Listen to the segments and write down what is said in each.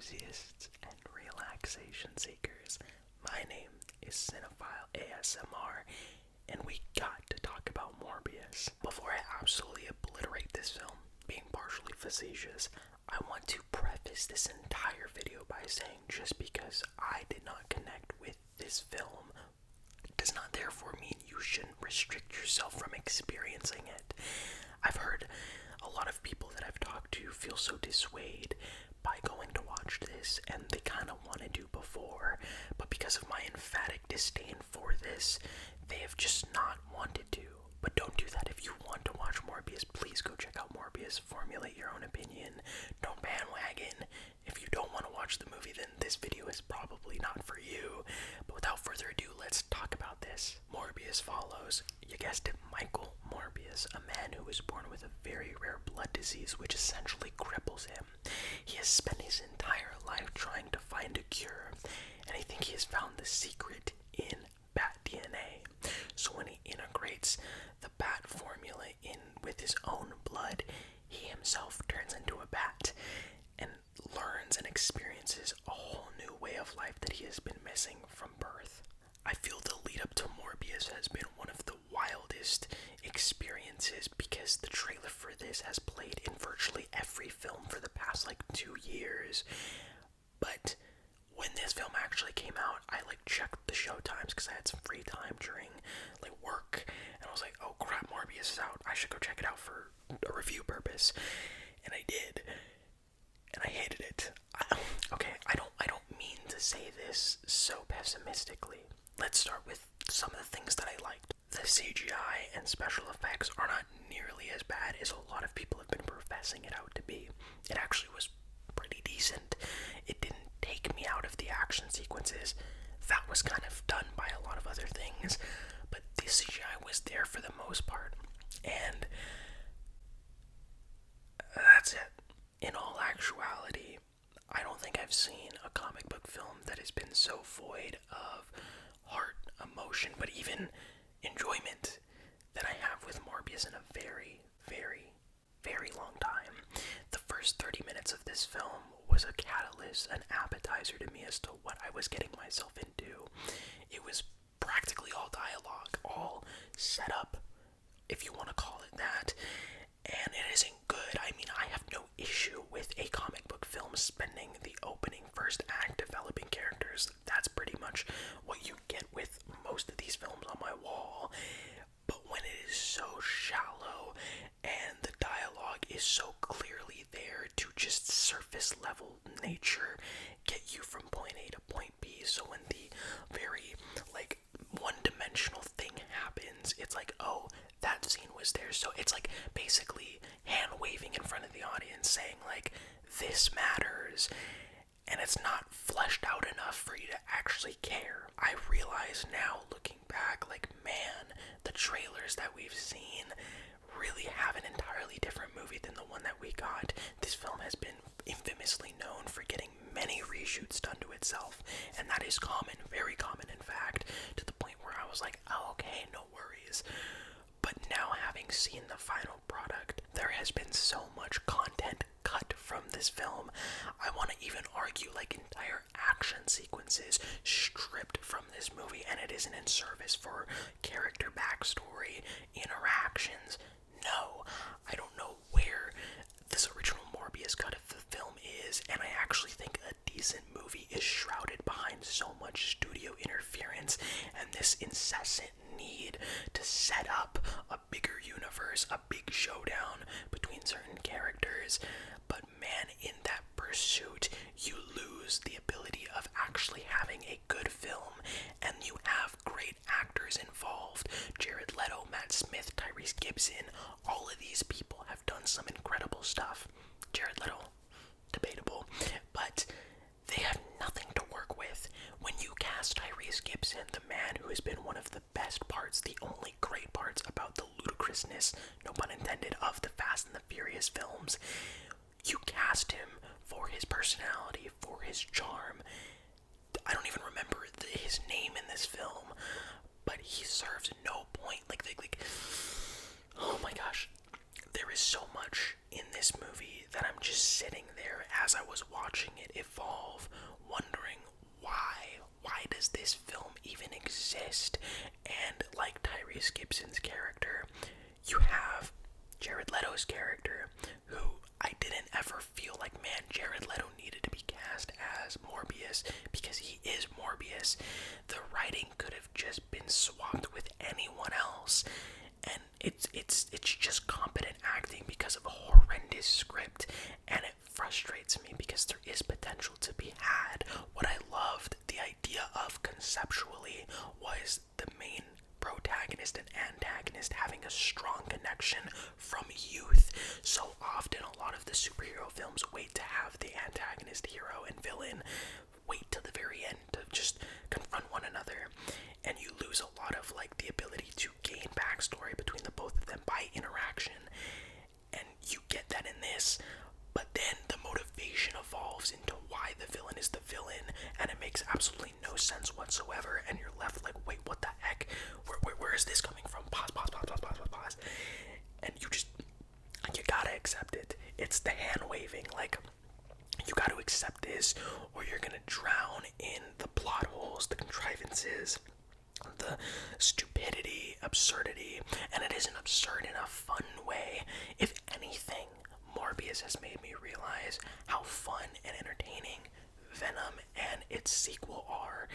enthusiasts and relaxation seekers. My name is Cinephile ASMR, and we got to talk about Morbius. Before I absolutely obliterate this film, being partially facetious, I want to preface this entire video by saying just because I did not connect with this film does not therefore mean you shouldn't restrict yourself from experiencing it. I've heard a lot of people that I've talked to feel so dissuaded by going to watch this, and they kind of want to do before, but because of my emphatic disdain for this, they have just not wanted to. But don't do that. If you want to watch Morbius, please go check out Morbius, formulate your own opinion, don't bandwagon. If you don't want to watch the movie, then this video is probably not for you. But without further ado, let's talk about this. Morbius follows, you guessed it, Michael Morbius, a man who was born with a very rare blood disease which essentially cripples him. He has spent his entire life trying to find a cure, and I think he has found the secret in bat DNA. So when he integrates the bat formula in with his own blood, he himself turns into a bat and learns and experiences a whole new way of life that he has been missing from birth. I feel the lead up to Morbius has been one of the wildest experiences because the trailer for this has played in virtually every film for the past 2 years. But when this film actually came out, I checked the show times because I had some free time during work, and I was like, oh crap, Morbius is out, I should go check it out for a review purpose. And I did, and I hated it. I don't mean to say this so pessimistically. Let's start with some of the things that I liked. The CGI and special effects are not nearly as bad as a lot of people have been professing it out to be. It actually was pretty decent. It didn't take me out of the action sequences. That was kind of done by a lot of other things, but the CGI was there for the most part. And that's it. In all actuality, I don't think I've seen a comic book film that has been so void of heart, emotion, but even enjoyment that I have with Morbius in a very, very, very long time. The first 30 minutes of this film was a catalyst, an appetizer to me as to what I was getting myself into. It was practically all dialogue, all set up, if you want to call it that, and it isn't good. I mean, I have no issue with a comic book film spending the opening first act developing characters. That's pretty much what you get with most of these films on my wall. But when it is so shallow and the dialogue is so clearly there to just surface level nature get you from point A to point B, so when the very one-dimensional thing happens, it's oh, that scene was there. So it's basically hand waving in front of the audience saying this matters, and it's not fleshed out enough for you to actually care. I realize now, looking back, man, the trailers that we've seen really have an entirely different movie than the one that we got. This film has been infamously known for getting many reshoots done to itself, and that is common, very common in fact, to the point where I was oh, okay, no worries. But now, having seen the final product, there has been so much content cut from this film. I want to even argue entire action sequences stripped from this movie, and it isn't in service for character backstory, interactions. No, I don't know where this original Morbius cut of the film is, and I actually think a decent movie is shrouded behind so much studio interference and this incessant need to set up a bigger universe, a big showdown between certain characters. But man, in that pursuit, you lose the ability of actually having a good film, and you have great actors involved. Jared Leto, Matt Smith, Tyrese Gibson, all of these people have done some incredible stuff. Jared Leto, debatable, but they have nothing to work with. When you cast Tyrese Gibson, the man who has been one of the best parts, the only great parts about the ludicrousness, no pun intended, of the Fast and the Furious films, you cast him for his personality, for his charm. I don't even remember his name in this film, but he serves no point. Oh my gosh, so much in this movie that I'm just sitting there as I was watching it evolve Leto's character, who I didn't ever feel like, man, Jared Leto needed to be cast as Morbius because he is Morbius. The writing could have just been swapped with anyone else, and it's just competent acting because of a horrendous script, and it frustrates me because there is potential to be had. What I loved the idea of conceptually was the main protagonist and antagonist having a strong connection from youth. So often a lot of the superhero films wait to have the antagonist, hero, and villain wait till the very end to just confront one another, and you lose a lot of like the ability to gain backstory between the both of them by interaction, and you get that in this. But then the motivation evolves into why the villain is the villain, and it makes absolutely no sense whatsoever, and you're left like, wait, what the heck? Where is this coming from? Pause. And you gotta accept it. It's the hand waving, like, you gotta accept this, or you're gonna drown in the plot holes, the contrivances, the stupidity, absurdity, and it isn't absurd in a fun way. If anything, Morbius has made me realize how fun and entertaining Venom and its sequel are,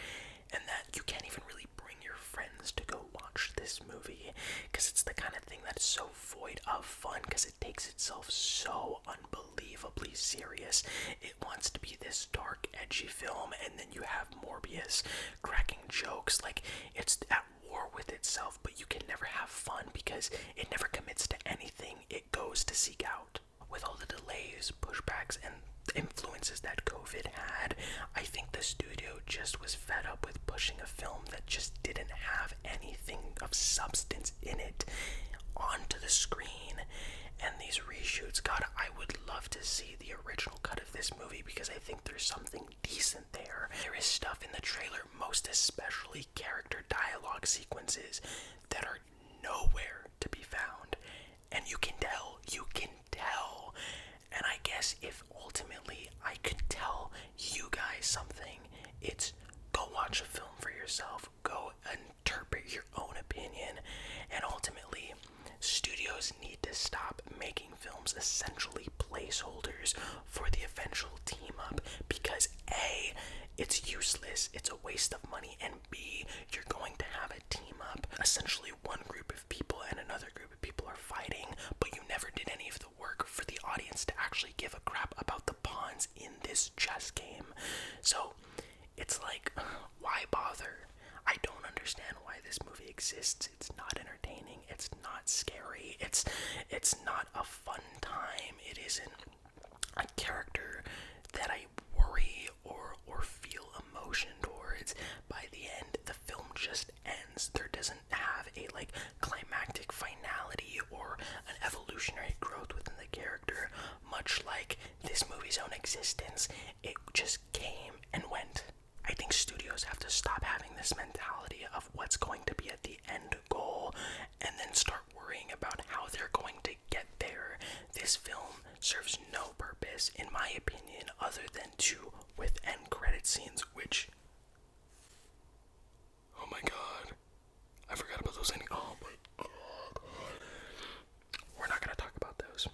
and that you can't even really bring your friends to go watch this movie, because it's the kind of thing that's so void of fun, because it takes itself so unbelievably serious. It wants to be this dark, edgy film, and then you have Morbius cracking jokes like it's at war with itself, but you can never have fun because it never commits to anything it goes to seek out. With all the delays, pushbacks, and influences that COVID had, I think the studio just was fed up with pushing a film that just didn't have anything of substance in it onto the screen. And these reshoots, God, I would love to see the original cut of this movie because I think there's something decent there. There is stuff in the trailer, most especially character dialogue sequences, that are nowhere to be found. And you can tell. And I guess if ultimately I could tell you guys something, it's go watch a film for yourself, go interpret your own opinion, and ultimately studios need to stop making films essentially placeholders for the eventual team up, because A, it's useless, it's a waste of money, and B, you're going to have a team up. Essentially one group of people and another group of people are fighting, but you never did any of the work for the audience to actually give a crap about the pawns in this chess game. So it's like, why bother? I don't understand why this movie exists. It's not entertaining, it's not scary, it's not a fun time, it isn't a character that I worry or feel emotion towards. By the end, the film just ends. There doesn't have a like climactic finality or an evolutionary growth within the character, much like this movie's own existence. It just came and went. I think studios have to stop having this mentality of what's going to be at the end goal and then start worrying about how they're going to get there. This film serves no purpose, in my opinion, other than to with end credit scenes, which, oh my god, I forgot about those ending. Oh my god, we're not gonna talk about those,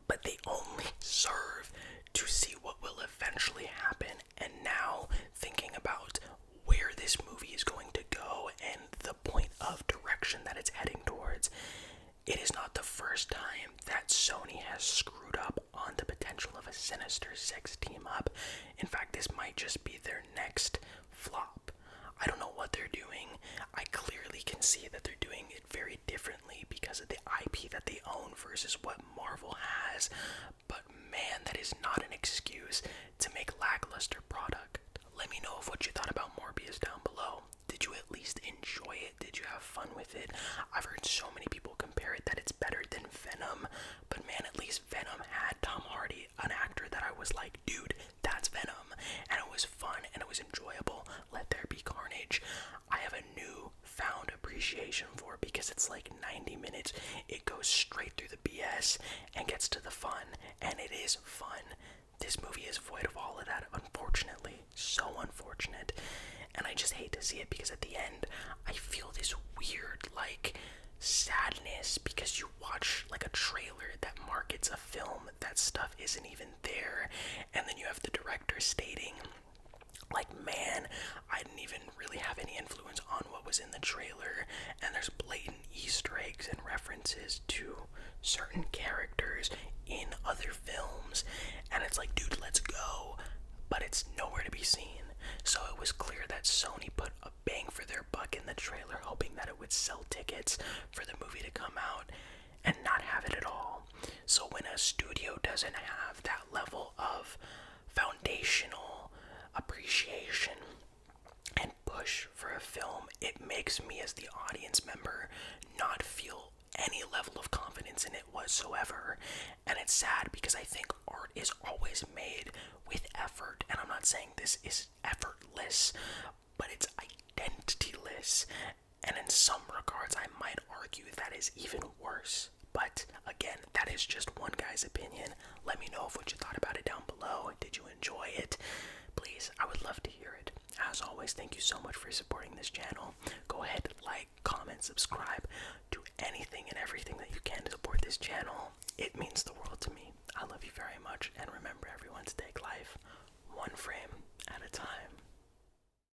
but they only serve to see what will eventually happen. And now thinking about where this movie is going to go and the point of direction that it's heading towards, it is not the first time that Sony has screwed up on the potential of a Sinister Six team up. In fact, this might just be their next flop. I don't know what they're doing. I clearly can see that they're doing it very differently because of the IP that they own versus what Marvel has. But man, that is not an excuse to make lackluster product. Let me know of what you thought about Morbius down below. Did you at least enjoy it? Did you have fun with it? I've heard so many people compare it that it's better than Venom, but man, at least Venom had Tom Hardy, an actor that I was like, dude, that's Venom, and it was fun and it was enjoyable. Let there be carnage. I have a new found appreciation for it because it's like 90 minutes. It goes straight through the BS and gets to the fun, and it is fun. This movie is void of all of that, unfortunately. So unfortunate. And I just hate to see it because at the end, I feel this weird, like, sadness because you watch, like, a trailer isn't even there. And then you have the director stating, like, man, I didn't even really have any influence on what was in the trailer, and there's blatant Easter eggs and references to certain characters in other films, and it's like, dude, let's go, but it's nowhere to be seen. So it was clear that Sony put a bang for their buck in the trailer, hoping that it would sell tickets for the movie to come out, and not have it at all. So when a studio doesn't have that level of foundational appreciation and push for a film, it makes me as the audience member not feel any level of confidence in it whatsoever. And it's sad because I think art is always made with effort, and I'm not saying this is effortless, but it's identityless, and in some regards I might argue that is even worse. But again, that is just one guy's opinion. Let me know what you thought about it down below. Did you enjoy it? Please, I would love to hear it. As always, thank you so much for supporting this channel.